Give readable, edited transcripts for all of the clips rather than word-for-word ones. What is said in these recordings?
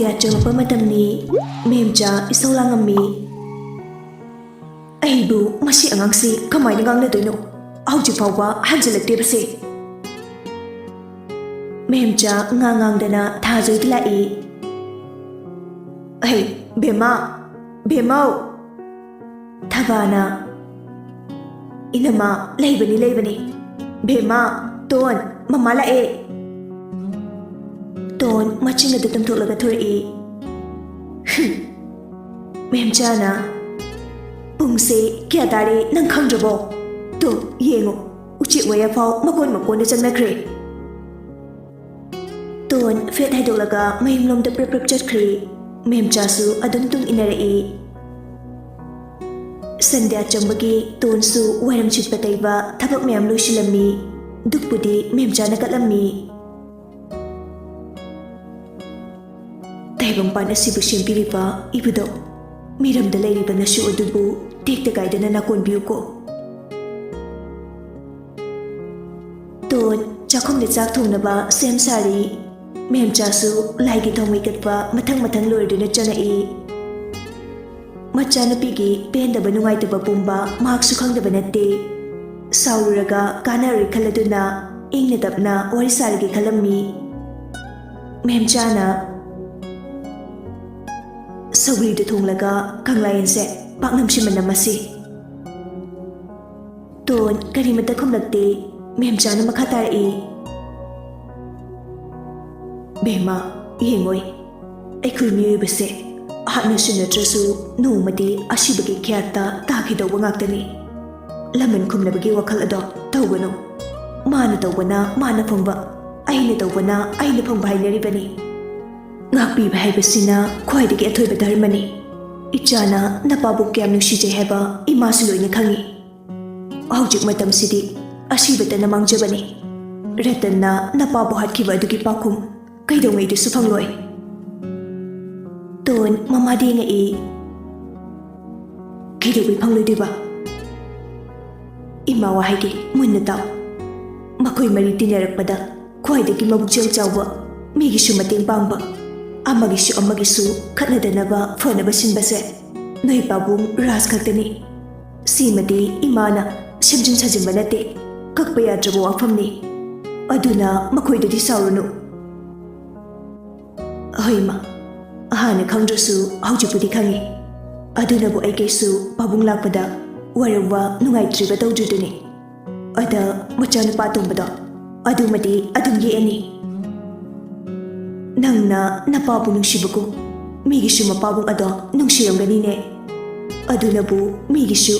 Sandhya changpa matamni memcha isau langami aibu masi angangsi kamai na ngangna doino hauji fawba hanjalakte base memcha ngangangdana thajoi dilai ai bemau thabana inama leibani bema ton mama la e ton machinga da tam tholaga thori memcha na pungse kya tare nang khangrabo to yengo uchi waya faw makon da changna khre ton fet haidolaga mayimlom da prep chat khre memcha su adum tung inare e Sandhya chambagi ton su wairam chitpa taiba thabak mayam losilami dukpudi memcha na katlami taibang pan asibu sempiriba ibudo miram da lairiba nasu adubu tekta kaidana nakon biu ko ton chakhom de chak thongnaba sem sari memcha su laigi thongmi katpa mathang loiduna chana e Machanapigi pendaba nungaitaba pumba mahaksu khangdaba natte saururaga kanari khaladuna ingna tapna warisarigi khalammi memchana sauri da thonglaga kanglayense paknamshimana masi ton karimata khumlakte memchana makhatar e bema yengoi aikhui miyobase ahadna sinatrasu nomadi asibagi khyata takhidoba ngaktani laman khumnabagi wakhal ado tawgano mana tawbana mana phangba aina tawbana aina phangba hainaribani ngakpi bhaibasina khwaidagi athoiba dharmani ichana napabu kyam nushije heba imasu loina khangi hawjik matam sidi asibata namangjabani ratanna napabu hatkiba adugi pakhum kaidongai de sufangloi ton mama de nga e kaidogai phangloi diba ima wa haige munna taw makoi mari tinarakpada khwaidagi mabukjel chawba migi su mateng pangba amagi su khatnadanaba phonaba sinbase noi pabung ras khaktani simati imana simjin sajimba nate kakpa yadrabo wafamni aduna makoidadi saurunu hoima ahana khangdrasu haujipudi khangi adunabu aikesu pabung lakpada warawa nungaitriba tawjuduni ada machana patumbada adumadi adumgi ani nangna napabu nungsibaku migisu mapabung ado nungsiramgani ne adunabu migisu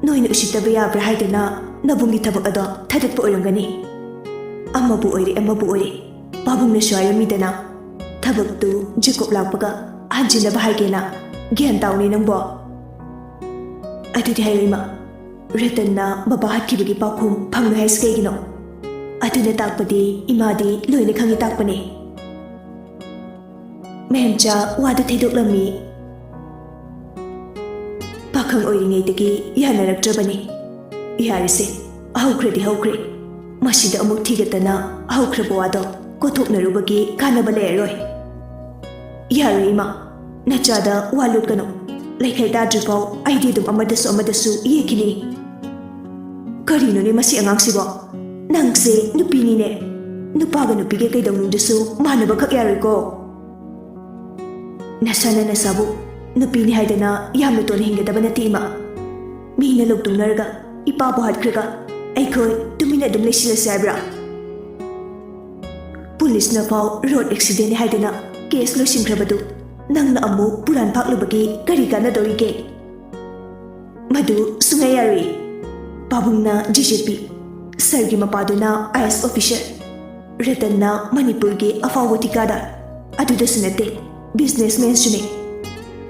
noina usitaba yabra haidana nabungi thabak ado thadatpa oiramgani amabu oire pabung na shwaramidana thabak tu jikob lakpaga hanjinaba haigena gyan tawni nangbo adudi hairima retanna baba hatkibagi pakhum phangnu haiskegino aduna takpadi imadi loina khangi takpane memcha wada theidoklami pakhang oiringaidagi yanarakrabani yarise haukhre masida amuk thigatana haukhrabu wado kothoknarubagi kanaba leeroi yarima nachada walukano laikhai dadripau aidi dum amadasu yekini karino ne masi angangsibo nangse nupini ne nupaga nupige kaidongnudasu manaba khak yariko nasana nasabu nupini haidana yamna ton hingadaba natima mina loktungnarga ipabu hatkhraga aikhoi tumina dum lesilase abra police na pau road accident haidana case loisinkrabadu nangna amu puran phaklubagi kari kana dorige madu sungayari pabungna GJP sargi mapaduna IS officer retanna manipurgi afawati kada aduda sunate businessman sune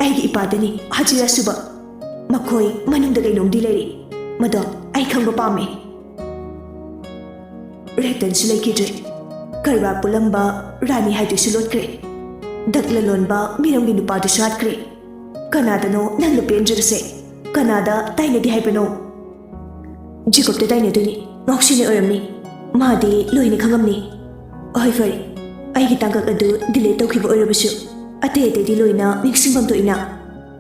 aigi ipadani hajira suba makhoi manungda gainongdi leri mado ai khangba pame retan sulai kidre karwa pulamba rani haidu sulotkre dakla lonba miramgi nupadu shatkre kanadano nangna penjirse kanada tainadi haibano jikopte tainaduni ngoksine oramni madi loina khangamni oi fari aigi tangak adu delete tawkhiba oirabasu ꯑꯇꯩ ꯑꯇꯩꯗꯤ ꯂꯣꯏꯅ ꯅꯤꯡꯁꯤꯡꯐꯝ ꯊꯣꯛꯏꯅ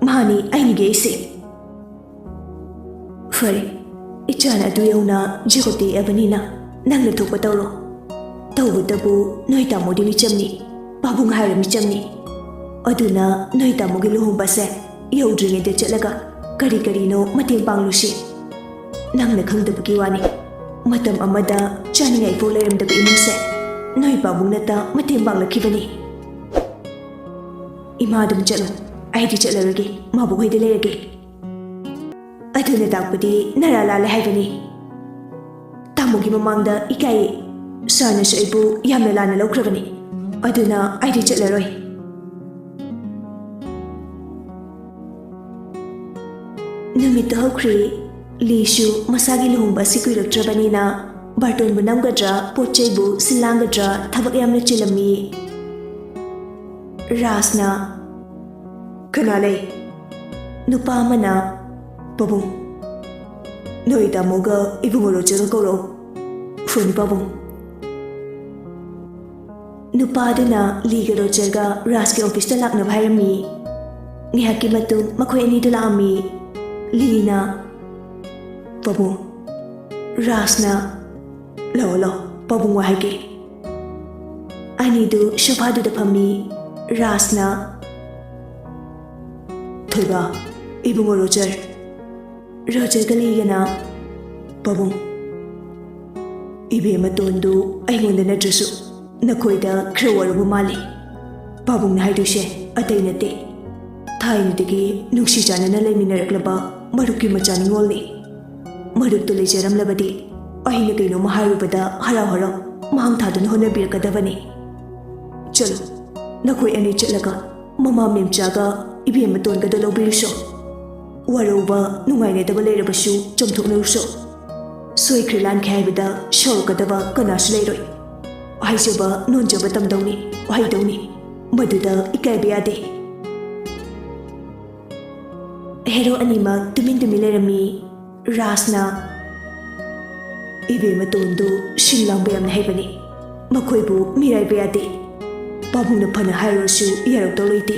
ꯃꯍꯥꯛꯅꯤ ꯑꯩꯅꯤꯒꯤ ꯑꯩꯁꯦ ꯐꯔꯦ ꯏꯆꯥꯅ ꯑꯗꯨ ꯌꯧꯅ ꯖꯦꯀꯣꯕ ꯇꯦꯛꯑꯕꯅꯤꯅ ꯅꯪꯅ ꯊꯣꯛꯄ ꯇꯧꯔꯣ ꯇꯧꯕꯇꯕꯨ ꯅꯣꯏ ꯇꯥꯃꯣꯗꯤ ꯃꯤꯆꯝꯅꯤ ꯄꯥꯕꯨꯡ ꯍꯥꯏꯔ ꯃꯤꯆꯝꯅꯤ ꯑꯗꯨꯅ ꯅꯣꯏ ꯇꯥꯃꯣꯒꯤ ꯂꯨꯍꯣꯡꯕꯁꯦ ꯌꯧꯗ꯭ꯔꯤꯉꯩꯗ ꯆꯠꯂꯒ ꯀꯔꯤ ꯀꯔꯤꯅꯣ ꯃꯇꯦꯡ ꯄꯥꯡꯂꯨꯁꯤ ꯅꯪꯅ ꯈꯪꯗꯕꯒꯤ ꯋꯥꯅꯤ ꯃꯇꯝ ꯑꯃꯗ ꯆꯥꯅꯤꯡꯉꯥꯏ ꯐꯥꯎ ꯂꯩꯔꯝꯗꯕ ꯏꯃꯨꯡꯁꯦ ꯅꯣꯏ ꯄꯥꯕꯨꯡꯅꯇ ꯃꯇꯦꯡ ꯄꯥꯡꯂꯛꯈꯤꯕꯅꯤ ꯏꯃꯥ ꯑꯗꯨꯝ ꯆꯠꯂꯣ ꯑꯩꯗꯤ ꯆꯠꯂꯔꯣꯏꯒꯦ ꯃꯥꯕꯨ ꯍꯣꯏꯗ ꯂꯩꯔꯒꯦ ꯑꯗꯨꯅ ꯇꯥꯛꯄꯗꯤ ꯅꯔꯥ ꯂꯥꯜꯂꯦ ꯍꯥꯏꯕꯅꯤ ꯇꯥꯃꯣꯒꯤ ꯃꯃꯥꯡꯗ ꯏꯀꯥꯏꯌꯦ ꯁꯥꯔꯅꯁꯨ ꯑꯩꯕꯨ ꯌꯥꯝꯅ ꯂꯥꯟꯅ ꯂꯧꯈ꯭ꯔꯕꯅꯤ ꯑꯗꯨꯅ ꯑꯩꯗꯤ ꯆꯠꯂꯔꯣꯏ ꯅꯨꯃꯤꯠꯇ ꯍꯧꯈ꯭ꯔꯦ ꯂꯤꯁꯨ ꯃꯁꯥꯒꯤ ꯂꯨꯍꯣꯡꯕ ꯑꯁꯤ ꯀꯨꯏꯔꯛꯇ꯭ꯔꯕꯅꯤꯅ ꯕꯥꯔꯇꯣꯟꯕꯨ ꯅꯝꯒꯗ꯭ꯔꯥ ꯄꯣꯠ ꯆꯩꯕꯨ ꯁꯤꯜꯂꯥꯡꯒꯗ꯭ꯔꯥ ꯊꯕꯛ ꯌꯥꯝꯅ ꯆꯤꯜꯂꯝꯃꯤ ꯔꯥꯖꯅ ꯀꯅꯥ ꯂꯩ ꯅꯨꯄꯥ ꯑꯃꯅ ꯄꯥꯕꯨꯡ ꯅꯣꯏ ꯇꯥꯃꯣꯒ ꯏꯕꯨꯡꯉꯣ ꯔꯣꯖꯔꯒ ꯀꯧꯔꯛꯎ ꯐꯣꯟ ꯄꯥꯕꯨꯡ ꯅꯨꯄꯥꯗꯨꯅ ꯂꯤꯒ ꯔꯣꯖꯔꯒ ꯔꯥꯖꯀꯤ ꯑꯣꯐꯤꯁꯇ ꯂꯥꯛꯅꯕ ꯍꯥꯏꯔꯝꯃꯤ ꯉꯥꯏꯍꯥꯛꯀꯤ ꯃꯇꯨꯡ ꯃꯈꯣꯏ ꯑꯅꯤꯗꯨ ꯂꯥꯛꯑꯝꯃꯤ ꯂꯤꯅ ꯄꯥꯕꯨꯡ ꯔꯥꯖꯅ ꯂꯥꯛꯑꯣ ꯂꯥꯛꯑꯣ ꯄꯥꯕꯨꯡ ꯋꯥ ꯍꯥꯏꯒꯦ ꯑꯅꯤꯗꯨ ꯁꯣꯐꯥꯗꯨꯗ ꯐꯝꯃꯤ ꯔꯥꯖꯅ ꯊꯣꯏꯕ ꯏꯕꯨꯡꯉꯣ ꯔꯣꯖꯔꯒ ꯂꯤꯒꯅ ꯄꯥꯕꯨꯡ ꯏꯕꯦꯝꯃꯇꯣꯟꯗꯨ ꯑꯩꯉꯣꯟꯗ ꯅꯠꯇ꯭ꯔꯁꯨ ꯅꯈꯣꯏꯗ ꯈꯔ ꯋꯥꯔꯨꯕ ꯃꯥꯜꯂꯤ ꯄꯥꯕꯨꯡꯅ ꯍꯥꯏꯗꯣꯏꯁꯦ ꯑꯇꯩ ꯅꯠꯇꯦ ꯊꯥꯏꯅꯗꯒꯤ ꯅꯨꯡꯁꯤ ꯆꯥꯟꯅꯅ ꯂꯩꯃꯤꯟꯅꯔꯛꯂꯕ ꯃꯔꯨꯞꯀꯤ ꯃꯆꯥ ꯅꯤꯉꯣꯜꯅꯤ ꯃꯔꯨꯞꯇꯨ ꯂꯩꯖꯔꯝꯂꯕꯗꯤ ꯑꯩꯅ ꯀꯩꯅꯣꯝꯃ ꯍꯥꯏꯔꯨꯕꯗ ꯍꯔꯥꯎ ꯍꯔꯥꯎ ꯃꯥꯡ ꯊꯥꯗꯨꯅ ꯍꯣꯠꯅꯕꯤꯔꯛꯀꯗꯕꯅꯤ ꯆꯠꯂꯣ ꯅꯈꯣꯏ ꯑꯅꯤ ꯆꯠꯂꯒ ꯃꯃꯥ ꯃꯦꯝꯆꯥꯒ ꯏꯕꯦꯝꯃꯇꯣꯟꯒꯗ ꯂꯧꯕꯤꯔꯨꯁꯣ ꯋꯥꯔꯧꯕ ꯅꯨꯡꯉꯥꯏꯅꯗꯕ ꯂꯩꯔꯕꯁꯨ ꯆꯝꯊꯣꯛꯅꯔꯨꯁꯣ ꯁꯣꯏꯈ꯭ꯔꯦ ꯂꯥꯟꯈ꯭ꯔꯦ ꯍꯥꯏꯕꯗ ꯁꯥꯎꯔꯛꯀꯗꯕ ꯀꯅꯥꯁꯨ ꯂꯩꯔꯣꯏ ꯍꯥꯏꯖꯕ ꯅꯣꯟꯖꯕ ꯇꯝꯗꯧꯅꯤ ꯋꯥꯍꯩꯗꯧꯅꯤ ꯃꯗꯨꯗ ꯏꯀꯥꯏꯕ ꯌꯥꯗꯦ ꯍꯦꯔꯣ ꯑꯅꯤꯃꯛ ꯇꯨꯃꯤꯟ ꯇꯨꯃꯤꯟ ꯂꯩꯔꯝꯃꯤ ꯔꯥꯖꯅ ꯏꯕꯦꯝꯃꯇꯣꯟꯗꯨ ꯁꯤꯟ ꯂꯥꯡꯕ ꯌꯥꯝꯅ ꯍꯩꯕꯅꯤ ꯃꯈꯣꯏꯕꯨ ꯃꯤꯔꯥꯏꯕ ꯌꯥꯗꯦ ꯄꯥꯕꯨꯡꯅ ꯐꯅ ꯍꯥꯏꯔꯨꯔꯁꯨ ꯌꯥꯔꯛꯇꯧ ꯂꯩꯇꯦ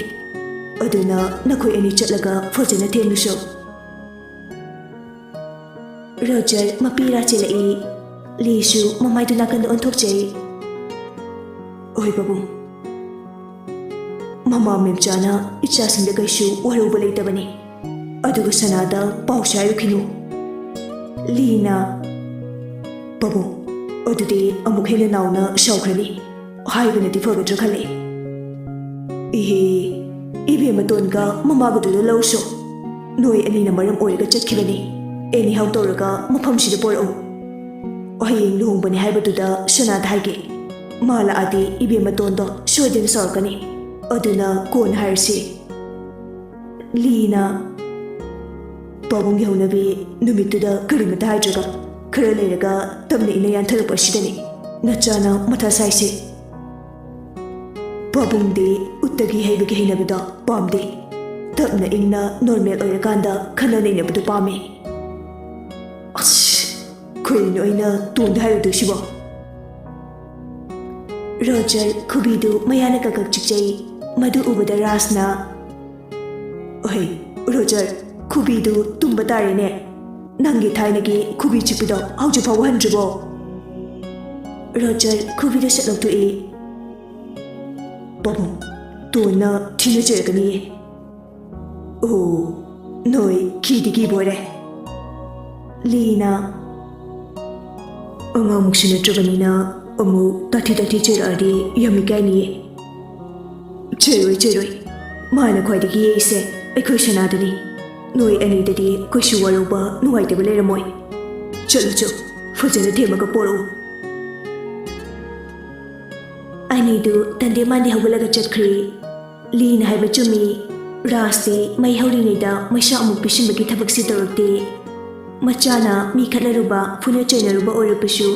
ꯑꯗꯨꯅ ꯅꯈꯣꯏ ꯑꯅꯤ ꯆꯠꯂꯒ ꯐꯖꯅ ꯊꯦꯝꯂꯨꯁꯣ ꯔꯣꯖꯔ ꯃꯄꯤꯔꯥ ꯆꯦꯜꯂꯛꯏ ꯂꯤꯁꯨ ꯃꯃꯥꯏꯗꯨ ꯅꯥꯀꯟꯗ ꯑꯣꯟꯊꯣꯛꯆꯩ ꯍꯣꯏ ꯄꯥꯕꯨꯡ ꯃꯃꯥ ꯃꯦꯝꯆꯥꯅ ꯏꯆꯥꯁꯤꯡꯗ ꯀꯩꯁꯨ ꯋꯥꯔꯧꯕ ꯂꯩꯇꯕꯅꯤ ꯑꯗꯨꯒ ꯁꯅꯥꯗ ꯄꯥꯎꯁꯨ ꯍꯥꯏꯔꯨꯈꯤꯅꯨ ꯂꯤꯅ ꯄꯥꯕꯨꯡ ꯑꯗꯨꯗꯤ ꯑꯃꯨꯛ ꯍꯦꯟꯅ ꯅꯥꯎꯅ ꯁꯥꯎꯈ꯭ꯔꯅꯤ ꯍꯥꯏꯕꯅꯗꯤ ꯐꯒꯗ꯭ꯔꯥ ꯈꯜꯂꯦ ꯏꯍꯦ ꯏꯕꯦꯝꯃꯇꯣꯟꯒ ꯃꯃꯥꯒꯗꯨꯗ ꯂꯧꯁꯣ ꯅꯣꯏ ꯑꯅꯤꯅ ꯃꯔꯝ ꯑꯣꯏꯔꯒ ꯆꯠꯈꯤꯕꯅꯤ ꯑꯦꯅꯤ ꯍꯥꯎ ꯇꯧꯔꯒ ꯃꯐꯝꯁꯤꯗ ꯄꯣꯔꯛꯎ ꯍꯌꯦꯡ ꯂꯨꯍꯣꯡꯕꯅꯤ ꯍꯥꯏꯕꯗꯨꯗ ꯁꯅꯥꯗ ꯍꯥꯏꯒꯦ ꯃꯥ ꯂꯥꯛꯑꯗꯤ ꯏꯕꯦꯝꯃꯇꯣꯟꯗꯣ ꯁꯣꯏꯗꯅ ꯁꯥꯎꯔꯛꯀꯅꯤ ꯑꯗꯨꯅ ꯀꯣꯟꯅ ꯍꯥꯏꯔꯁꯤ ꯂꯤꯅ ꯄꯥꯕꯨꯡꯒꯤ ꯍꯧꯅꯕꯤ ꯅꯨꯃꯤꯠꯇꯨꯗ ꯀꯔꯤꯃꯇ ꯍꯥꯏꯗ꯭ꯔꯒ ꯈꯔ ꯂꯩꯔꯒ ꯇꯞꯅ ꯏꯅ ꯌꯥꯟꯊꯔꯛꯄ ꯑꯁꯤꯗꯅꯤ ꯅꯆꯥꯅ ꯃꯊꯥ ꯁꯥꯏꯁꯦ ꯄꯥꯕꯨꯡꯗꯤ ꯎꯠꯇꯒꯤ ꯍꯩꯕꯒꯤ ꯍꯩꯅꯕꯗꯣ ꯄꯥꯝꯗꯦ ꯇꯞꯅ ꯏꯪꯅ ꯅꯣꯔꯃꯦꯜ ꯑꯣꯏꯔꯀꯥꯟꯗ ꯈꯟꯅ ꯅꯩꯅꯕꯗꯨ ꯄꯥꯝꯃꯤ ꯑꯁ ꯀꯔꯤꯅꯣ ꯑꯩꯅ ꯇꯣꯟꯗ ꯍꯥꯏꯔꯨꯗꯣꯏꯁꯤꯕꯣ ꯔꯣꯖꯔ ꯈꯨꯕꯤꯗꯨ ꯃꯌꯥꯅ ꯀꯛꯀꯛ ꯆꯤꯛꯆꯩ ꯃꯗꯨ ꯎꯕꯗ ꯔꯥꯖꯅ ꯑꯍꯩ ꯔꯣꯖꯔ ꯈꯨꯕꯤꯗꯨ ꯇꯨꯝꯕ ꯇꯥꯔꯦꯅꯦ ꯅꯪꯒꯤ ꯊꯥꯏꯅꯒꯤ ꯈꯨꯕꯤ ꯆꯤꯛꯄꯗꯣ ꯍꯧꯖꯤꯛ ꯐꯥꯎꯕ ꯍꯟꯗ꯭ꯔꯤꯕꯣ ꯔꯣꯖꯔ ꯈꯨꯕꯤꯗꯨ ꯁꯠ ꯂꯧꯊꯣꯛꯏ ꯄꯥꯕꯨꯡ ꯇꯣꯟꯅ ꯊꯤꯅ ꯆꯩꯔꯛꯀꯅꯤꯌꯦ ꯑꯣ ꯅꯣꯏ ꯀꯤꯗꯤ ꯀꯤꯕꯣꯏꯔꯦ ꯂꯤꯅ ꯑꯉꯥꯡꯃꯨꯛꯁꯨ ꯅꯠꯇ꯭ꯔꯕꯅꯤꯅ ꯑꯃꯨꯛ ꯇꯥꯊꯤ ꯆꯩꯔꯛꯑꯗꯤ ꯌꯥꯝ ꯏꯀꯥꯏꯅꯤꯌꯦ ꯆꯩꯔꯣꯏ ꯃꯥꯅ ꯈ꯭ꯋꯥꯏꯗꯒꯤ ꯌꯦꯛꯏꯁꯦ ꯑꯩꯈꯣꯏ ꯁꯅꯥꯗꯨꯅꯤ ꯅꯣꯏ ꯑꯅꯤꯗꯗꯤ ꯀꯩꯁꯨ ꯋꯥꯔꯧꯕ ꯅꯨꯡꯉꯥꯏꯇꯕ ꯂꯩꯔꯝꯃꯣꯏ ꯆꯠꯂꯨ ꯐꯖꯅ ꯊꯦꯝꯃꯒ ꯄꯣꯔꯛꯎ ꯑꯅꯤꯗꯨ ꯇꯟꯗꯦ ꯃꯥꯟꯗꯦ ꯍꯧꯒꯠꯂꯒ ꯆꯠꯈ꯭ꯔꯦ ꯂꯤꯅ ꯍꯥꯏꯕ ꯆꯨꯝꯃꯤ ꯔꯥꯖꯇꯤ ꯃꯩ ꯍꯧꯔꯤꯉꯩꯗ ꯃꯩꯁꯥ ꯑꯃꯨꯛ ꯄꯤꯁꯤꯟꯕꯒꯤ ꯊꯕꯛꯁꯤ ꯇꯧꯔꯛꯇꯦ ꯃꯆꯥꯅ ꯃꯤ ꯈꯠꯅꯔꯨꯕ ꯐꯨꯅ ꯆꯩꯅꯔꯨꯕ ꯑꯣꯏꯔꯕꯁꯨ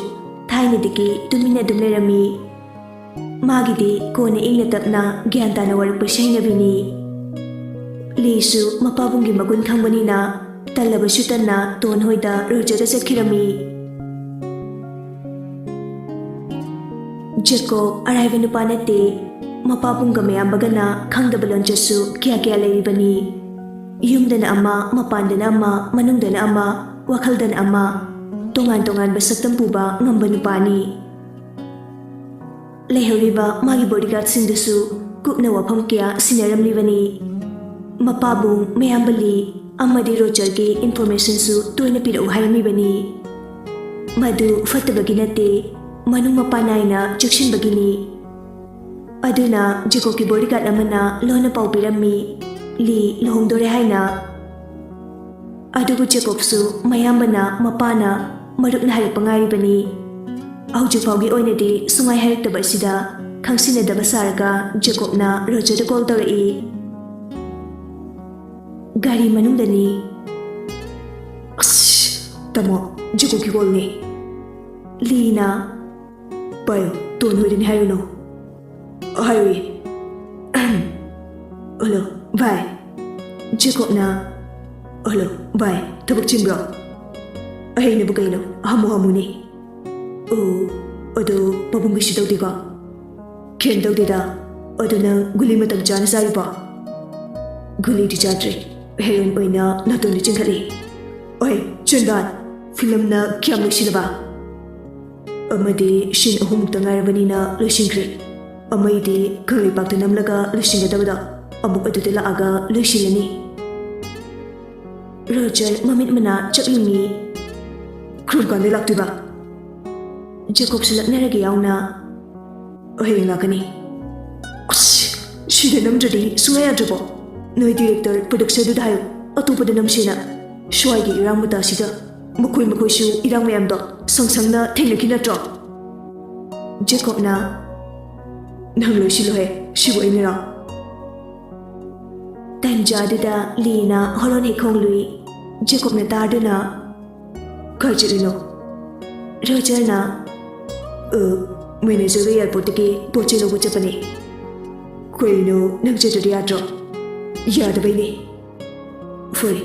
ꯊꯥꯏꯅꯗꯒꯤ ꯇꯨꯃꯤꯟꯅ ꯑꯗꯨꯝ ꯂꯩꯔꯝꯃꯤ ꯃꯥꯒꯤꯗꯤ ꯀꯣꯟꯅ ꯏꯪꯅ ꯇꯞꯅ ꯒ꯭ꯌꯥꯟ ꯇꯥꯅ ꯋꯥꯔꯛꯄꯁꯤ ꯍꯩꯅꯕꯤꯅꯤ ꯂꯤꯁꯨ ꯃꯄꯥꯕꯨꯡꯒꯤ ꯃꯒꯨꯟ ꯈꯪꯕꯅꯤꯅ ꯇꯜꯂꯕꯁꯨ ꯇꯟꯅ ꯇꯣꯟ ꯍꯣꯏꯗ ꯔꯣꯖꯔꯗ ꯆꯠꯈꯤꯔꯝꯃꯤ ꯖꯦꯀꯣꯕ ꯑꯔꯥꯏꯕ ꯅꯨꯄꯥ ꯅꯠꯇꯦ ꯃꯄꯥꯕꯨꯡꯒ ꯃꯌꯥꯝꯕꯒꯅ ꯈꯪꯗꯕ ꯂꯣꯟꯆꯠꯁꯨ ꯀꯌꯥ ꯂꯩꯔꯤꯕꯅꯤ. ꯌꯨꯝꯗꯅ ꯑꯃ, ꯃꯄꯥꯟꯗꯅ ꯑꯃ, ꯃꯅꯨꯡꯗꯅ ꯑꯃ, ꯋꯥꯈꯜꯗꯅ ꯑꯃ, ꯇꯣꯉꯥꯟ-ꯇꯣꯉꯥꯟꯕ ꯁꯛꯇꯝ ꯄꯨꯕ ꯉꯝꯕ ꯅꯨꯄꯥꯅꯤ. ꯂꯩꯍꯧꯔꯤꯕ ꯃꯥꯒꯤ ꯕꯣꯗꯤꯒꯥꯔꯗꯁꯤꯡꯗꯁꯨ ꯀꯨꯞꯅ ꯋꯥꯐꯝ ꯀꯌꯥ ꯁꯤꯟꯅꯔꯝꯂꯤꯕꯅꯤ. ꯃꯄꯥꯕꯨꯡ, ꯃꯌꯥꯝꯕ ꯂꯤ ꯑꯃꯗꯤ ꯔꯣꯖꯔꯒꯤ ꯏꯟꯐꯣꯔꯃꯦꯁꯟꯁꯨ ꯇꯣꯏꯅ ꯄꯤꯔꯛꯎ ꯍꯥꯏꯔꯝꯃꯤꯕꯅꯤ. ꯃꯗꯨ ꯐꯠꯇꯕꯒꯤ ꯅꯠꯇꯦ, ꯃꯅꯨꯡ ꯃꯄꯥꯟ ꯅꯥꯏꯅ ꯆꯦꯛꯁꯤꯟꯕꯒꯤꯅꯤ. ꯑꯗꯨꯅ ꯖꯦꯀꯣꯕꯀꯤ ꯕꯣꯗꯤꯒꯥꯔꯗ ꯑꯃꯅ ꯂꯣꯟꯅ ꯄꯥꯎ ꯄꯤꯔꯝꯃꯤ ꯂꯤ ꯂꯨꯍꯣꯡꯗꯣꯔꯦ ꯍꯥꯏꯅ. ꯑꯗꯨꯕꯨ ꯖꯦꯀꯣꯕꯁꯨ ꯃꯌꯥꯝꯕꯅ ꯃꯄꯥꯅ ꯃꯔꯨꯞꯅ ꯍꯥꯏꯔꯛꯄ ꯉꯥꯏꯔꯤꯕꯅꯤ. ꯍꯧꯖꯤꯛ ꯐꯥꯎꯒꯤ ꯑꯣꯏꯅꯗꯤ ꯁꯨꯡꯍꯥꯏ ꯍꯥꯏꯔꯛꯇꯕ ꯑꯁꯤꯗ ꯈꯪꯁꯤꯟꯅꯗꯕ ꯁꯥꯔꯒ ꯖꯦꯀꯣꯕꯅ ꯔꯣꯖꯔꯗ ꯀꯣꯜ ꯇꯧꯔꯛꯏ. ꯒꯥꯔꯤ ꯃꯅꯨꯡꯗꯅꯤ. ꯇꯥꯃꯣ, ꯖꯦꯀꯣꯕꯀꯤ ꯀꯣꯜꯅꯤ. ꯂꯤꯅ ꯄꯥꯏꯌꯣ, ꯇꯣꯟ ꯍꯣꯏꯗꯅꯤ ꯍꯥꯏꯔꯨꯅꯨ. ꯍꯥꯏꯔꯨꯏ. ꯍꯜꯂꯣ ꯚꯥꯏ. ꯖꯦꯀꯣꯕꯅ ꯍꯜꯂꯣ ꯚꯥꯏ, ꯊꯕꯛ ꯆꯤꯟꯕ꯭ꯔꯣ? ꯑꯩꯅꯕꯨ ꯀꯩꯅꯣ, ꯍꯥꯃꯨꯅꯤ. ꯑꯣ, ꯑꯗꯣ ꯄꯥꯕꯨꯡ ꯀꯩꯁꯨ ꯇꯧꯗꯦꯀꯣ? ꯀꯩꯝ ꯇꯧꯗꯦꯗ. ꯑꯗꯣ ꯅꯪ ꯒꯨꯂꯤ ꯃꯇꯝ ꯆꯥꯅ ꯆꯥꯔꯤꯕꯣ? ꯒꯨꯂꯤꯗꯤ ꯆꯥꯗ꯭ꯔꯤ, ꯍꯦꯔꯣꯏꯟ ꯑꯣꯏꯅ ꯅꯥꯇꯣꯟꯗ ꯆꯤꯡꯈꯠꯂꯤ. ꯑꯣꯏ ꯆꯟꯗꯥꯟ, ꯐꯤꯂꯝꯅ ꯀꯌꯥꯝ ꯂꯣꯏꯁꯤꯜꯂꯕ? ꯑꯃꯗꯤ ꯁꯤꯟ 3ꯃꯨꯛꯇ ꯉꯥꯏꯔꯕꯅꯤꯅ ꯂꯣꯏꯁꯤꯟꯈ꯭ꯔꯦ. ꯑꯃꯗꯤ ꯀꯪꯂꯩꯄꯥꯛꯇ ꯅꯝꯂꯒ ꯂꯣꯏꯁꯤꯟꯒꯗꯕꯗꯣ ꯑꯃꯨꯛ ꯑꯗꯨꯗ ꯂꯥꯛꯑꯒ ꯂꯣꯏꯁꯤꯜꯂꯅꯤ. ꯔꯣꯖꯔ ꯃꯃꯤꯠ ꯃꯅꯥ ꯆꯞꯌꯨꯡꯉꯤ. ꯀꯔꯝ ꯀꯥꯟꯗ ꯂꯥꯛꯇꯣꯏꯕ? ꯖꯦꯀꯣꯕꯁꯨ ꯂꯛꯅꯔꯒ ꯌꯥꯎꯅ ꯍꯌꯦꯡ ꯂꯥꯛꯀꯅꯤ. ꯁꯤꯗ ꯅꯝꯗ꯭ꯔꯗꯤ ꯁꯨꯡꯌꯥ ꯌꯥꯗ꯭ꯔꯕꯣ? ꯅꯣꯏ ꯗꯤꯔꯦꯛꯇꯔ, ꯄ꯭ꯔꯣꯗ꯭ꯌꯨꯁꯔꯗꯨꯗ ꯍꯥꯏꯌꯣ ꯑꯇꯣꯞꯄꯗ ꯅꯝꯁꯦꯅ. ꯁ꯭ꯋꯥꯏꯒꯤ ꯏꯔꯥꯡ ꯃꯇꯥꯁꯤꯗ ꯃꯈꯣꯏꯁꯨ ꯏꯔꯥꯡ ꯃꯌꯥꯝꯗꯣ ꯁꯪꯁꯪꯅ ꯊꯦꯡꯅꯈꯤ ꯅꯠꯇ꯭ꯔꯣ? ꯖꯦꯀꯣꯕꯅ ꯅꯪ ꯂꯣꯏꯁꯤꯜꯂꯣꯍꯦ, ꯁꯤꯕꯨ ꯑꯩꯅꯔꯣ? ꯇꯟꯖꯥꯗꯨꯗ ꯂꯤꯅ ꯍꯣꯔꯣꯟ ꯍꯦꯛ ꯈꯣꯡꯂꯨꯏ. ꯖꯦꯀꯣꯕꯅ ꯇꯥꯗꯨꯅ ꯀꯥꯏ ꯆꯠꯂꯤꯅꯣ? ꯔꯣꯖꯔꯅ ꯃꯦꯅꯦꯖꯔꯒ ꯑꯦꯌꯥꯔꯄꯣꯔꯠꯇꯒꯤ ꯄꯣꯠ ꯆꯩ ꯂꯧꯕ ꯆꯠꯄꯅꯤ. ꯀꯩꯅꯣ, ꯅꯪ ꯆꯠꯇ꯭ꯔꯗꯤ ꯌꯥꯗ꯭ꯔꯣ? ꯌꯥꯗꯕꯩꯅꯦ. ꯐꯔꯦ,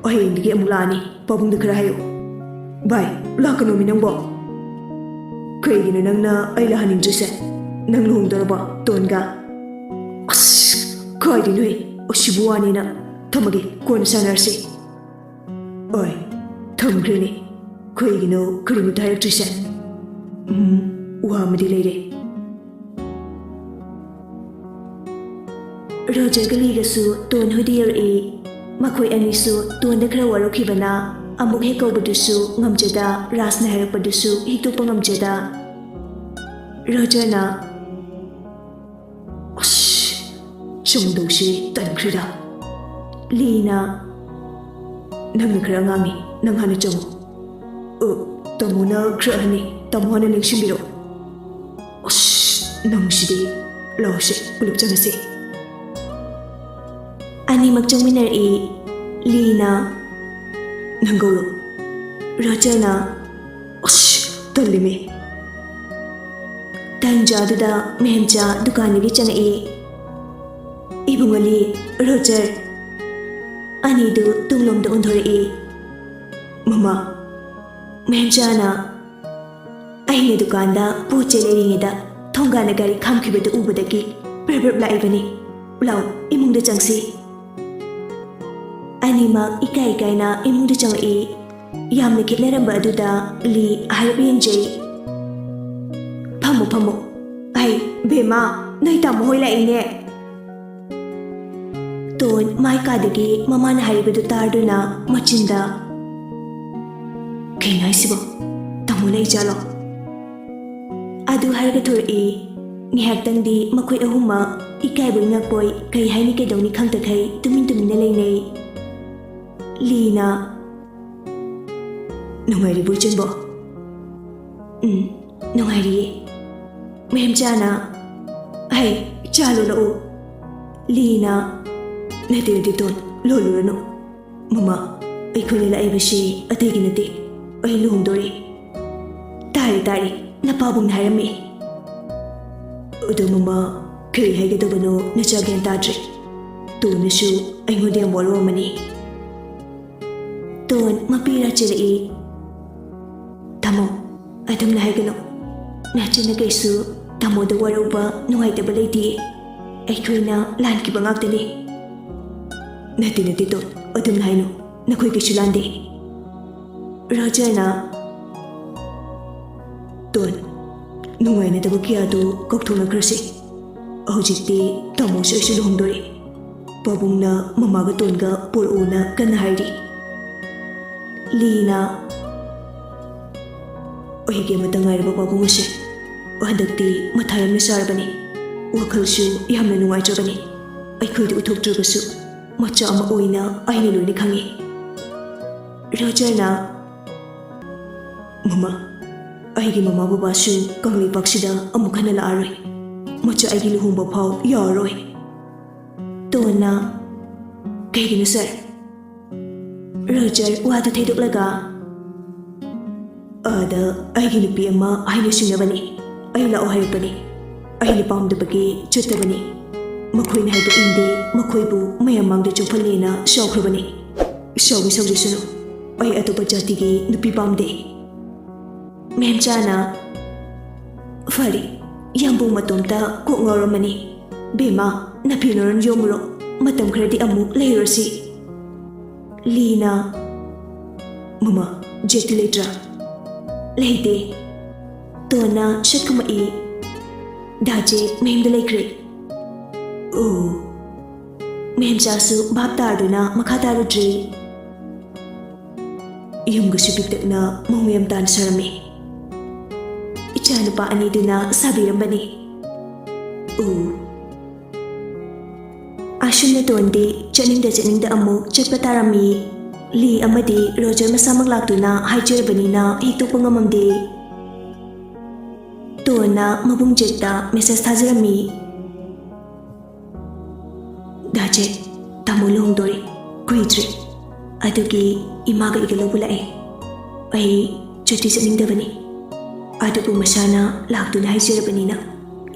ꯍꯌꯦꯡꯗꯒꯤ ꯑꯃꯨꯛ ꯂꯥꯛꯑꯅꯤ. ꯄꯥꯕꯨꯡꯗ ꯈꯔ ꯍꯥꯏꯌꯣ. ꯚꯥꯏ, ꯂꯥꯛꯀꯅꯣꯃꯤ ꯅꯪꯕꯣ. ꯀꯩꯒꯤꯅꯣ ꯅꯪꯅ ꯑꯩ ꯂꯥꯛꯍꯟꯅꯤꯡꯗ꯭ꯔꯤꯁꯦ? ꯅꯪ ꯂꯨꯍꯣꯡꯗꯣꯔꯕꯣ ꯇꯣꯟꯒ? ꯀꯥꯏꯗꯩꯅꯣꯍꯦ, ꯑꯁꯤꯕꯨ ꯋꯥꯅꯦꯅ. ꯊꯝꯃꯒꯦ, ꯀꯣꯟꯅ ꯁꯥꯟꯅꯔꯁꯤ. ꯑꯣꯏ, ꯊꯝꯈ꯭ꯔꯦꯅꯦ. ꯀꯩꯒꯤꯅꯣ ꯀꯔꯤꯃꯇ ꯍꯥꯏꯔꯛꯇ꯭ꯔꯤꯁꯦ? ꯋꯥ ꯑꯃꯗꯤ ꯂꯩꯔꯦ. ꯔꯣꯖꯔꯒ ꯂꯤꯒꯁꯨ ꯇꯣꯟ ꯍꯣꯏꯗ ꯌꯧꯔꯛꯏ. ꯃꯈꯣꯏ ꯑꯅꯤꯁꯨ ꯇꯣꯟꯗ ꯈꯔ ꯋꯥꯔꯧꯈꯤꯕꯅ ꯑꯃꯨꯛ ꯍꯦꯛ ꯀꯧꯕꯗꯨꯁꯨ ꯉꯝꯖꯗ, ꯔꯥꯖꯅ ꯍꯥꯏꯔꯛꯄꯗꯨꯁꯨ ꯍꯤꯛꯇꯣꯛꯄ ꯉꯝꯖꯗ. ꯔꯣꯖꯔꯅ ꯆꯪꯗꯧꯁꯤ ꯇꯟꯈ꯭ꯔꯦꯗ. ꯂꯤꯅ ꯅꯪꯅ ꯈꯔ ꯉꯥꯡꯉꯤ, ꯅꯪ ꯍꯥꯟꯅ ꯆꯪꯉꯨ. ꯇꯥꯃꯣꯅ ꯈꯔ ꯑꯍꯟꯅꯤ, ꯇꯥꯃꯣ ꯍꯥꯟꯅ ꯅꯤꯡꯁꯤꯡꯕꯤꯔꯣ. ꯅꯪꯁꯤꯗꯤ. ꯂꯥꯛꯑꯣꯁꯦ, ꯄꯨꯂꯞ ꯆꯪꯉꯁꯤ. ꯑꯅꯤꯃꯛ ꯆꯪꯃꯤꯟꯅꯔꯛꯏ. ꯂꯤꯅ ꯅꯪ ꯀꯧꯔꯣ. ꯔꯣꯖꯔꯅ ꯇꯜꯂꯤꯃꯤ. ꯇꯟꯖꯥꯗꯨꯗ ꯃꯦꯝꯆꯥ ꯗꯨꯀꯥꯟꯗꯒꯤ ꯆꯪꯉꯛꯏ. ꯏꯕꯨꯡꯉꯣ ꯂꯤ, ꯔꯣꯖꯔ. ꯑꯅꯤꯗꯨ ꯇꯨꯡꯂꯣꯝꯗ ꯑꯣꯟꯊꯣꯔꯛꯏ. ꯃꯃꯥ. ꯃꯦꯝꯆꯥꯅ ꯑꯩꯅ ꯗꯨꯀꯥꯟꯗ ꯄꯣꯠ ꯆꯩ ꯂꯩꯔꯤꯉꯩꯗ ꯊꯣꯡꯒꯥꯟꯗ ꯒꯥꯔꯤ ꯈꯥꯝꯈꯤꯕꯗꯨ ꯎꯕꯗꯒꯤ ꯕ꯭ꯔꯕ ꯂꯥꯛꯏꯕꯅꯤ. ꯂꯥꯎ, ꯏꯃꯨꯡꯗ ꯆꯪꯁꯤ. ꯑꯅꯤꯃꯛ ꯏꯀꯥꯏꯅ ꯏꯃꯨꯡꯗ ꯆꯪꯂꯛꯏ. ꯌꯥꯝꯅ ꯈꯦꯠꯅꯔꯝꯕ ꯑꯗꯨꯗ ꯂꯤ ꯍꯥꯏꯔꯞ ꯌꯦꯡꯖꯩ. ꯐꯝꯃꯨ. ꯑꯩ ꯕꯦꯝꯃ, ꯅꯣꯏ ꯇꯥꯃꯣ ꯍꯣꯏ ꯂꯥꯛꯏꯅꯦ. ꯇꯣꯟ ꯃꯥꯏ ꯀꯥꯗꯒꯤ ꯃꯃꯥꯅ ꯍꯥꯏꯔꯤꯕꯗꯨ ꯇꯥꯔꯗꯨꯅ ꯃꯆꯤꯟꯗ ꯀꯩꯅꯣ ꯍꯥꯏꯁꯤꯕꯣ? ꯇꯥꯃꯣ ꯂꯩꯖꯥꯠꯂꯣ? ꯑꯗꯨ ꯍꯥꯏꯔꯒ ꯊꯣꯔꯛꯏ. ꯉꯥꯏꯍꯥꯛꯇꯪꯗꯤ ꯃꯈꯣꯏ ꯑꯍꯨꯝꯃꯛ ꯏꯀꯥꯏꯕꯣꯏ ꯉꯛꯄꯣꯏ ꯀꯩ ꯍꯥꯏꯅꯤ ꯀꯩꯗꯧꯅꯤ ꯈꯪꯗꯈꯩ ꯇꯨꯃꯤꯟꯅ ꯂꯩꯅꯩ. ꯂꯤꯅ ꯅꯨꯡꯉꯥꯏꯔꯤꯕꯣ ꯏꯆꯟꯕꯣ? ꯅꯨꯡꯉꯥꯏꯔꯤꯌꯦ. ꯃꯦꯝꯆꯥꯅ ꯍꯩ, ꯆꯥ ꯂꯣꯜꯂꯛꯎ. ꯂꯤꯅ ꯅꯠꯇꯦ ꯇꯣꯟ, ꯂꯣꯜꯂꯨꯔꯅꯨ. ꯃꯃꯥ, ꯑꯩꯈꯣꯏꯅ ꯂꯥꯛꯏꯕꯁꯤ ꯑꯇꯩꯒꯤ ꯅꯠꯇꯦ. ꯑꯩ ꯂꯨꯍꯣꯡꯗꯣꯔꯦ. ꯇꯥꯔꯦ, ꯅꯄꯥꯕꯨꯡꯅ ꯍꯥꯏꯔꯝꯃꯤ. ꯑꯗꯣ ꯃꯃꯥ, ꯀꯔꯤ ꯍꯥꯏꯒꯗꯕꯅꯣ ꯅꯆꯥ ꯒ꯭ꯌꯥꯟ ꯇꯥꯗ꯭ꯔꯦ. ꯇꯣꯟꯅꯁꯨ ꯑꯩꯉꯣꯟꯗ ꯌꯥꯝ ꯋꯥꯔꯧꯔꯝꯃꯅꯤ. ꯇꯣꯟ ꯃꯄꯤꯔꯥ ꯆꯦꯜꯂꯛꯏ. ꯇꯥꯃꯣ, ꯑꯗꯨꯝꯅ ꯍꯥꯏꯒꯅꯨ. ꯅꯆꯟꯅ ꯀꯩꯁꯨ ꯇꯥꯃꯣꯗ ꯋꯥꯔꯧꯕ ꯅꯨꯡꯉꯥꯏꯇꯕ ꯂꯩꯇꯦ. ꯑꯩꯈꯣꯏꯅ ꯂꯥꯟꯈꯤꯕ ꯉꯥꯛꯇꯅꯤ ꯅꯠꯇꯦ ꯇꯣꯟ ꯑꯗꯨꯝ ꯍꯥꯏꯅꯨ ꯅꯈꯣꯏ ꯀꯩꯁꯨ ꯂꯥꯟꯗꯦ ꯔꯣꯖꯔꯅ ꯇꯣꯟ ꯅꯨꯡꯉꯥꯏꯅꯗꯕ ꯀꯌꯥꯗꯨ ꯀꯥꯎꯊꯣꯛꯅꯈ꯭ꯔꯁꯤ ꯍꯧꯖꯤꯛꯇꯤ ꯇꯥꯃꯣꯁꯨ ꯑꯩꯁꯨ ꯂꯨꯍꯣꯡꯗꯣꯔꯦ ꯄꯥꯕꯨꯡꯅ ꯃꯃꯥꯒ ꯇꯣꯟꯒ ꯄꯣꯔꯛꯎꯅ ꯀꯟꯅ ꯍꯥꯏꯔꯤ ꯂꯤꯅ ꯑꯩꯒꯤ ꯑꯃꯠꯇ ꯉꯥꯏꯔꯕ ꯄꯥꯕꯨꯡ ꯑꯁꯦ ꯍꯟꯗꯛꯇꯤ ꯃꯊꯥ ꯌꯥꯝꯅ ꯁꯥꯔꯕꯅꯤ ꯋꯥꯈꯜꯁꯨ ꯌꯥꯝꯅ ꯅꯨꯡꯉꯥꯏꯇ꯭ꯔꯕꯅꯤ ꯑꯩꯈꯣꯏꯗ ꯎꯠꯊꯣꯛꯇ꯭ꯔꯕꯁꯨ ꯃꯆꯥ ꯑꯃ ꯑꯣꯏꯅ ꯑꯩꯅ ꯂꯣꯏꯅ ꯈꯪꯉꯤ ꯔꯣꯖꯔꯅ ꯃꯃꯥ ꯑꯩꯒꯤ ꯃꯃꯥ ꯕꯕꯥꯁꯨ ꯀꯪꯂꯩꯄꯥꯛꯁꯤꯗ ꯑꯃꯨꯛ ꯍꯟꯅ ꯂꯥꯛꯑꯔꯣꯏ ꯃꯆꯥ ꯑꯩꯒꯤ ꯂꯨꯍꯣꯡꯕ ꯐꯥꯎ ꯌꯥꯎꯔꯔꯣꯏ ꯇꯣꯟꯅ ꯀꯩꯒꯤꯅꯣ ꯁꯔ ꯔꯣꯖꯔ ꯋꯥꯗꯨ ꯊꯩꯗꯣꯛꯂꯒ ꯑꯥꯗ ꯑꯩꯒꯤ ꯅꯨꯄꯤ ꯑꯃ ꯍꯥꯏꯅ ꯁꯤꯡꯅꯕꯅꯤ ꯑꯩ ꯂꯥꯛꯑꯣ ꯍꯥꯏꯔꯛꯄꯅꯤ ꯑꯩꯅ ꯄꯥꯝꯗꯕꯒꯤ ꯆꯠꯇꯕꯅꯤ ꯃꯈꯣꯏꯅ ꯍꯥꯏꯕ ꯏꯟꯗꯦ ꯃꯈꯣꯏꯕꯨ ꯃꯌꯥꯝ ꯃꯥꯡꯗ ꯆꯣꯞꯍꯜꯂꯦꯅ ꯁꯥꯎꯈ꯭ꯔꯕꯅꯤ ꯁꯥꯎꯖꯁꯅꯨ ꯑꯩ ꯑꯇꯣꯞꯄ ꯖꯥꯇꯤꯒꯤ ꯅꯨꯄꯤ ꯄꯥꯝꯗꯦ ꯃꯦꯝꯆꯥꯅ ꯐꯔꯦ ꯌꯥꯝꯕꯨꯡ ꯃꯇꯣꯝꯇ ꯀꯣꯛ ꯉꯥꯎꯔꯝꯃꯅꯤ ꯕꯦꯝꯃ ꯅꯐꯤꯅꯔꯣꯟ ꯌꯣꯝꯃꯨꯔꯣ ꯃꯇꯝ ꯈꯔꯗꯤ ꯑꯃꯨꯛ ꯂꯩꯔꯨꯔꯁꯤ ꯂꯤꯅ ꯃꯃꯥ ꯖꯦꯛꯇꯤ ꯂꯩꯇ꯭ꯔꯥ ꯂꯩꯇꯦ ꯇꯣꯟꯅ ꯁꯠꯀꯨꯝꯃꯛꯏ ꯗꯥꯖꯦ ꯃꯌꯨꯝꯗ ꯂꯩꯈ꯭ꯔꯦ ꯑꯣ ꯃꯦꯝꯆꯥꯁꯨ ꯚꯥꯞ ꯇꯥꯗꯨꯅ ꯃꯈꯥ ꯇꯥꯔꯨꯗ꯭ꯔꯤ ꯌꯨꯝꯒꯁꯨ ꯄꯤꯛꯇꯛꯅ ꯃꯑꯣꯡ ꯌꯥꯝ ꯇꯥꯅ ꯁꯥꯔꯝꯃꯤ ꯏꯆꯥꯅꯨꯄꯥ ꯑꯅꯤꯗꯨꯅ ꯁꯥꯕꯤꯔꯝꯕꯅꯤ ꯑꯣ ꯑꯁꯨꯝꯅ ꯇꯣꯟꯗꯤ ꯆꯠꯅꯤꯡꯗ ꯑꯃꯨꯛ ꯆꯠꯄ ꯇꯥꯔꯝꯃꯤ ꯂꯤ ꯑꯃꯗꯤ ꯔꯣꯖꯔ ꯃꯁꯥꯃꯛ ꯂꯥꯛꯇꯨꯅ ꯍꯥꯏꯖꯔꯕꯅꯤꯅ ꯍꯤꯛꯇꯣꯛꯄ ꯉꯝꯃꯝꯗꯦ ꯇꯣꯟꯅ ꯃꯕꯨꯡ ꯖꯦꯛꯇ ꯃꯦꯁꯦꯖ ꯊꯥꯖꯔꯝꯃꯤ ꯗꯥꯖꯦ ꯇꯥꯃꯣ ꯂꯨꯍꯣꯡꯗꯣꯔꯦ ꯀꯨꯏꯗ꯭ꯔꯦ ꯑꯗꯨꯒꯤ ꯏꯃꯥꯒ ꯑꯩꯒ ꯂꯧꯕ ꯂꯥꯛꯑꯦ ꯑꯩ ꯆꯠꯅꯤꯡꯗꯕꯅꯤ ꯑꯗꯨꯕꯨ ꯃꯁꯥꯅ ꯂꯥꯛꯇꯨꯅ ꯍꯥꯏꯖꯔꯕꯅꯤꯅ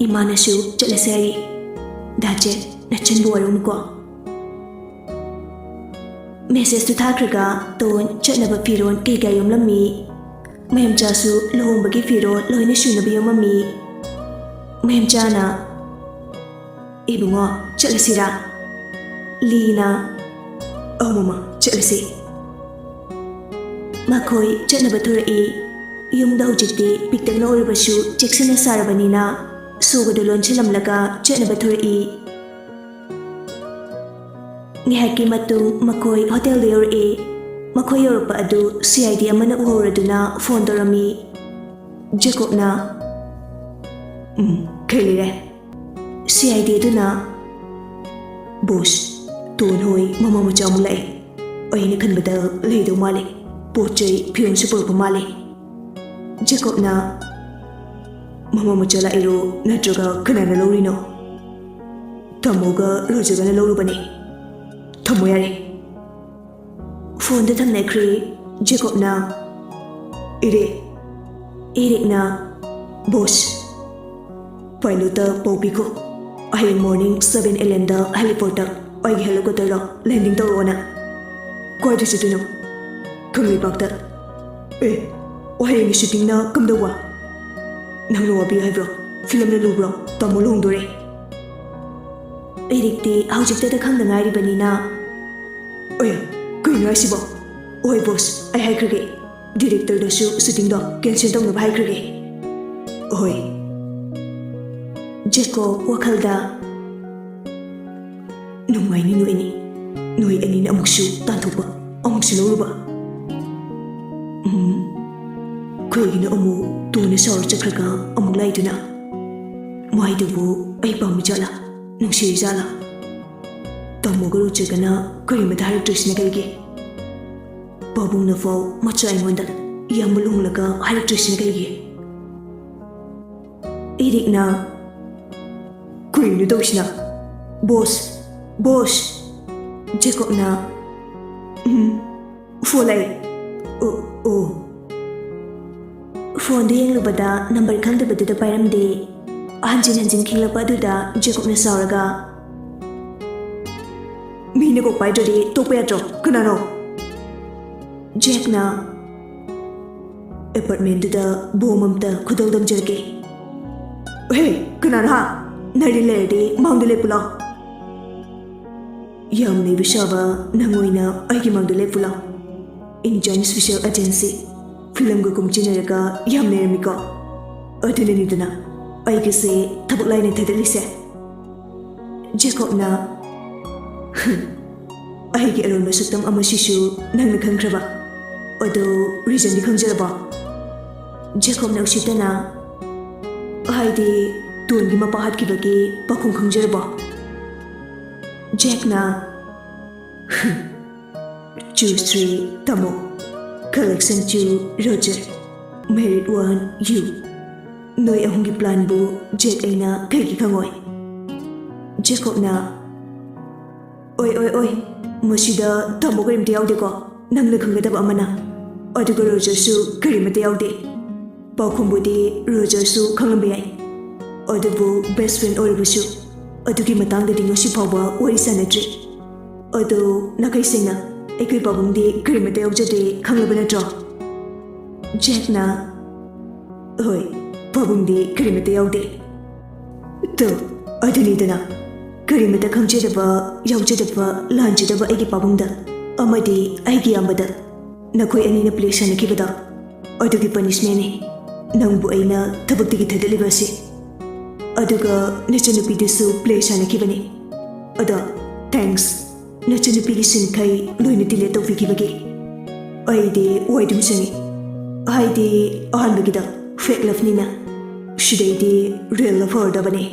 ꯏꯃꯥꯅꯁꯨ ꯆꯠꯂꯁꯦ ꯍꯥꯏꯔꯤ ꯗꯥꯖꯦ ꯅꯆꯟꯕꯨ ꯋꯥꯔꯧꯅꯨꯀꯣ ꯃꯦꯁꯦꯖꯇꯨ ꯊꯥꯈ꯭ꯔꯒ ꯇꯣꯟ ꯆꯠꯅꯕ ꯐꯤꯔꯣꯜ ꯀꯩꯀꯥ ꯌꯣꯝꯂꯝꯃꯤ ꯃꯦꯝꯆꯥꯁꯨ ꯂꯨꯍꯣꯡꯕꯒꯤ ꯐꯤꯔꯣꯜ ꯂꯣꯏꯅ ꯁꯨꯅꯕ ꯌꯣꯝꯃꯝꯃꯤ ꯃꯦꯝꯆꯥꯅ ꯏꯕꯨꯡꯉꯣ ꯆꯠꯂꯁꯤꯔꯥ ꯂꯤꯅ ꯃꯃꯥ ꯆꯠꯂꯁꯤ ꯃꯈꯣꯏ ꯆꯠꯅꯕ ꯊꯣꯔꯛꯏ ꯌꯨꯝꯗ ꯍꯧꯖꯤꯛꯇꯤ ꯄꯤꯛꯇꯛꯅ ꯑꯣꯏꯔꯕꯁꯨ ꯆꯦꯛꯁꯤꯟꯅ ꯁꯥꯔꯕꯅꯤꯅ ꯁꯨꯕꯗꯨ ꯂꯣꯟꯁꯤꯜꯂꯝꯂꯒ ꯆꯠꯅꯕ ꯊꯣꯔꯛꯏ ꯉꯥꯏꯍꯥꯛꯀꯤ ꯃꯇꯨꯡ ꯃꯈꯣꯏ ꯍꯣꯇꯦꯜꯗ ꯌꯧꯔꯛꯏ ꯃꯈꯣꯏ ꯌꯧꯔꯛꯄ ꯑꯗꯨ CID ꯑꯃꯅ ꯎꯍꯧꯔꯗꯨꯅ ꯐꯣꯟ ꯇꯧꯔꯝꯃꯤ ꯖꯦꯀꯣꯕꯅ ꯀꯩ ꯂꯩꯔꯦ CID ꯑꯗꯨꯅ ꯕꯣꯁ ꯇꯣꯟ ꯍꯣꯏ ꯃꯃꯥ ꯃꯆꯥ ꯑꯃꯨꯛ ꯂꯥꯛꯑꯦ ꯑꯩꯅ ꯈꯟꯕꯗ ꯂꯩꯗꯧ ꯃꯥꯜꯂꯦ ꯄꯣꯠ ꯆꯩ ꯐꯤꯔꯣꯜꯁꯨ ꯄꯨꯔꯛꯄ ꯃꯥꯜꯂꯦ ꯖꯦꯀꯣꯕꯅ ꯃꯃꯥ ꯃꯆꯥ ꯂꯥꯛꯏꯔꯣ ꯅꯠꯇ꯭ꯔꯒ ꯀꯅꯥꯅ ꯂꯧꯔꯤꯅꯣ ꯇꯥꯃꯣꯒ ꯔꯣꯖꯔꯒꯅ ꯂꯧꯔꯨꯕꯅꯦ ꯊꯝꯃꯣ ꯌꯥꯔꯦ ꯐꯣꯟꯗ ꯊꯝꯅꯈ꯭ꯔꯦ ꯖꯦꯀꯣꯕꯅ ꯏꯔꯤꯛꯅ ꯕꯣꯁ ꯄꯥꯏꯂꯣꯠꯇ ꯄꯥꯎ ꯄꯤꯈꯣ ꯍꯌꯦꯡ ꯃꯣꯔꯅꯤꯡ 7 AM ꯍꯦꯂꯤꯄꯣꯔꯠꯇ ꯑꯩꯒꯤ ꯍꯦꯂꯤꯀꯣꯞꯇꯔꯗ ꯂꯦꯟꯗꯤꯡ ꯇꯧꯔꯛꯑꯣꯅ ꯀꯥꯏꯗ ꯆꯠꯇꯣꯏꯅꯣ ꯀꯪꯂꯩꯄꯥꯛꯇ ꯍꯌꯦꯡꯒꯤ ꯁꯨꯇꯤꯡꯅ ꯀꯝꯗꯧꯕ ꯅꯪꯅ ꯋꯥꯕꯤꯌꯨ ꯍꯥꯏꯕ꯭ꯔꯣ ꯐꯤꯂꯝꯅ ꯂꯨꯕ꯭ꯔꯣ ꯇꯥꯃꯣ ꯂꯨꯍꯣꯡꯗꯣꯔꯦ ꯏꯔꯤꯛꯇꯤ ꯍꯧꯖꯤꯛꯇꯗ ꯈꯪꯗ ꯉꯥꯏꯔꯤꯕꯅꯤꯅ ꯀꯩꯅꯣ ꯍꯥꯏꯁꯤꯕꯣ ꯍꯣꯏ ꯕꯣꯁ ꯑꯩ ꯍꯥꯏꯈ꯭ꯔꯒꯦ ꯗꯤꯔꯦꯛꯇꯔꯗꯁꯨ ꯁꯨꯇꯤꯡꯗꯣ ꯀꯦꯟꯁꯦꯜ ꯇꯧꯅꯕ ꯍꯥꯏꯈ꯭ꯔꯒꯦ ꯍꯣꯏ ꯖꯦꯀꯣꯕ ꯋꯥꯈꯜꯗ ꯅꯨꯡꯉꯥꯏꯅꯤ ꯅꯣꯏ ꯑꯅꯤꯅ ꯑꯃꯨꯛꯁꯨ ꯇꯥꯟꯊꯣꯛꯄ ꯑꯃꯨꯛꯁꯨ ꯂꯧꯔꯨꯕ ꯑꯩꯈꯣꯏꯒꯤꯅ ꯑꯃꯨꯛ ꯇꯣꯟꯅ ꯁꯥꯎꯔ ꯆꯠꯈ꯭ꯔꯒ ꯑꯃꯨꯛ ꯂꯥꯛꯏꯗꯨꯅ ꯃꯥꯏꯗꯨꯕꯨ ꯑꯩ ꯄꯥꯝꯃꯤ ꯖꯥꯠꯂꯥ ꯅꯨꯡꯁꯤꯔꯤ ꯖꯥꯠꯂꯥ ꯇꯥꯃꯣꯒ ꯔꯣꯖꯔꯒꯅ ꯀꯔꯤꯃꯇ ꯍꯥꯏꯔꯛꯇ꯭ꯔꯤꯁꯤꯅ ꯀꯩꯒꯤ ꯄꯥꯕꯨꯡꯅ ꯐꯥꯎ ꯃꯆꯥ ꯑꯩꯉꯣꯟꯗ ꯏꯌꯥꯝꯕ ꯂꯨꯍꯣꯡꯂꯒ ꯍꯥꯏꯔꯛꯇ꯭ꯔꯤꯁꯤꯅ ꯀꯩꯒꯤ ꯏꯔꯤꯛꯅ ꯀꯔꯤꯅꯣ ꯇꯧꯁꯤꯅ ꯕꯣꯁ ꯖꯦꯀꯣꯕꯅ ꯐꯣꯟ ꯂꯥꯛꯑꯦ ꯑꯣ ꯐꯣꯟꯗ ꯌꯦꯡꯂꯨꯕꯗ ꯅꯝꯕꯔ ꯈꯪꯗꯕꯗꯨꯗ ꯄꯥꯏꯔꯝꯗꯦ ꯍꯟꯖꯤꯟ ꯈꯤꯡꯂꯛꯄ ꯑꯗꯨꯗ ꯖꯦꯀꯣꯕꯅ ꯁꯥꯎꯔꯒ ꯃꯤꯅ ꯀꯣꯛ ꯄꯥꯏꯗ꯭ꯔꯗꯤ ꯇꯣꯛꯄ ꯌꯥꯗ꯭ꯔꯣ ꯀꯅꯥꯅꯣ ꯖꯦꯛꯅ ꯑꯦꯄꯥꯔꯠꯃꯦꯟꯇꯨꯗ ꯕꯣꯝ ꯑꯝꯇ ꯈꯨꯗꯧ ꯗꯝꯖꯔꯒꯦ ꯀꯅꯥꯅꯣ ꯅꯔꯤ ꯂꯩꯔꯗꯤ ꯃꯥꯡꯗ ꯂꯦꯞꯄꯨ ꯂꯥꯎ ꯌꯥꯝ ꯂꯩꯕ ꯁꯥꯕ ꯅꯪ ꯑꯣꯏꯅ ꯑꯩꯒꯤ ꯃꯥꯡꯗ ꯂꯦꯞꯄꯨ ꯂꯥꯎ ꯏꯟꯖꯥꯏꯟ ꯁ꯭ꯄꯦꯁꯦꯜ ꯑꯦꯖꯦꯟꯁꯤ ꯐꯤꯂꯝꯒ ꯀꯨꯝꯆꯤꯟꯅꯔꯒ ꯌꯥꯝ ꯂꯩꯔꯝꯃꯤꯀꯣ ꯑꯗꯨꯅꯅꯤꯗꯅ ꯑꯩꯒꯤꯁꯦ ꯊꯕꯛ ꯂꯥꯏꯅ ꯊꯥꯗꯠꯂꯤꯁꯦ ꯖꯦꯀꯣꯕꯅ ꯑꯩꯒꯤ ꯑꯔꯣꯟꯕ ꯁꯛꯇꯝ ꯑꯃꯁꯤꯁꯨ ꯅꯪꯅ ꯈꯪꯈ꯭ꯔꯕ ꯑꯗꯣ ꯔꯤꯖꯟꯗꯤ ꯈꯪꯖꯔꯕꯣ ꯖꯦꯀꯣꯕꯅ ꯎꯁꯤꯠꯇꯅ ꯍꯥꯏꯗꯤ ꯇꯣꯟꯒꯤ ꯃꯄꯥ ꯍꯥꯠꯈꯤꯕꯒꯤ ꯄꯥꯎꯈꯨꯝ ꯈꯪꯖꯔꯕꯣ ꯖꯦꯛꯅ Choose 3 Tamo Collection 2 Roger Merit 1 You Noi ahungi plan bu Jack aina kaigi khangoi Jacobna Oi Masida Tamo karimta yaude ko Nangna khanggadaba amana Aduga Roger su karimata yaude Paukhum-budi Roger su khanglambe yai Adubu best friend oribusu Adugi matangdadi ngasi phawba wari sanadri Adu nakai sengna ꯑꯩꯈꯣꯏ ꯄꯥꯕꯨꯡꯗꯤ ꯀꯔꯤꯃꯇ ꯌꯥꯎꯖꯗꯦ ꯈꯪꯂꯕ ꯅꯠꯇ꯭ꯔꯣ ꯖꯦꯛꯅ ꯍꯣꯏ ꯄꯥꯕꯨꯡꯗꯤ ꯀꯔꯤꯃꯇ ꯌꯥꯎꯗꯦ ꯇꯣ ꯑꯗꯨꯅꯤꯗꯅ ꯀꯔꯤꯃꯇ ꯈꯪꯖꯗꯕ ꯌꯥꯎꯖꯗꯕ ꯂꯥꯟꯖꯗꯕ ꯑꯩꯒꯤ ꯄꯥꯕꯨꯡꯗ ꯑꯃꯗꯤ ꯑꯩꯒꯤ ꯏꯌꯥꯝꯕꯗ ꯅꯈꯣꯏ ꯑꯅꯤꯅ ꯄ꯭ꯂꯦ ꯁꯥꯟꯅꯈꯤꯕꯗꯣ ꯑꯗꯨꯒꯤ ꯄꯅꯤꯁꯃꯦꯟꯅꯤ ꯅꯪꯕꯨ ꯑꯩꯅ ꯊꯕꯛꯇꯒꯤ ꯊꯥꯗꯠꯂꯤꯕ ꯑꯁꯤ ꯑꯗꯨꯒ ꯅꯆꯟꯅꯨꯄꯤꯗꯨꯁꯨ ꯄ꯭ꯂꯦ ꯁꯥꯟꯅꯈꯤꯕꯅꯤ ꯑꯗꯣ ꯊꯦꯡꯛꯁ ꯅꯆꯟꯅꯨꯄꯤꯒꯤ ꯁꯤꯟꯈꯩ ꯂꯣꯏꯅ ꯗꯤꯂꯦꯠ ꯇꯧꯕꯤꯈꯤꯕꯒꯤ ꯑꯩꯗꯤ ꯋꯥꯏꯗꯨꯝ ꯁꯪꯉꯤ ꯍꯥꯏꯗꯤ ꯑꯍꯥꯟꯕꯒꯤꯗ ꯐꯦꯛ ꯂꯚꯅꯤꯅ ꯁꯤꯗꯩꯗꯤ ꯔꯤꯌꯦꯜ ꯂꯚ ꯍꯧꯔꯗꯕꯅꯤ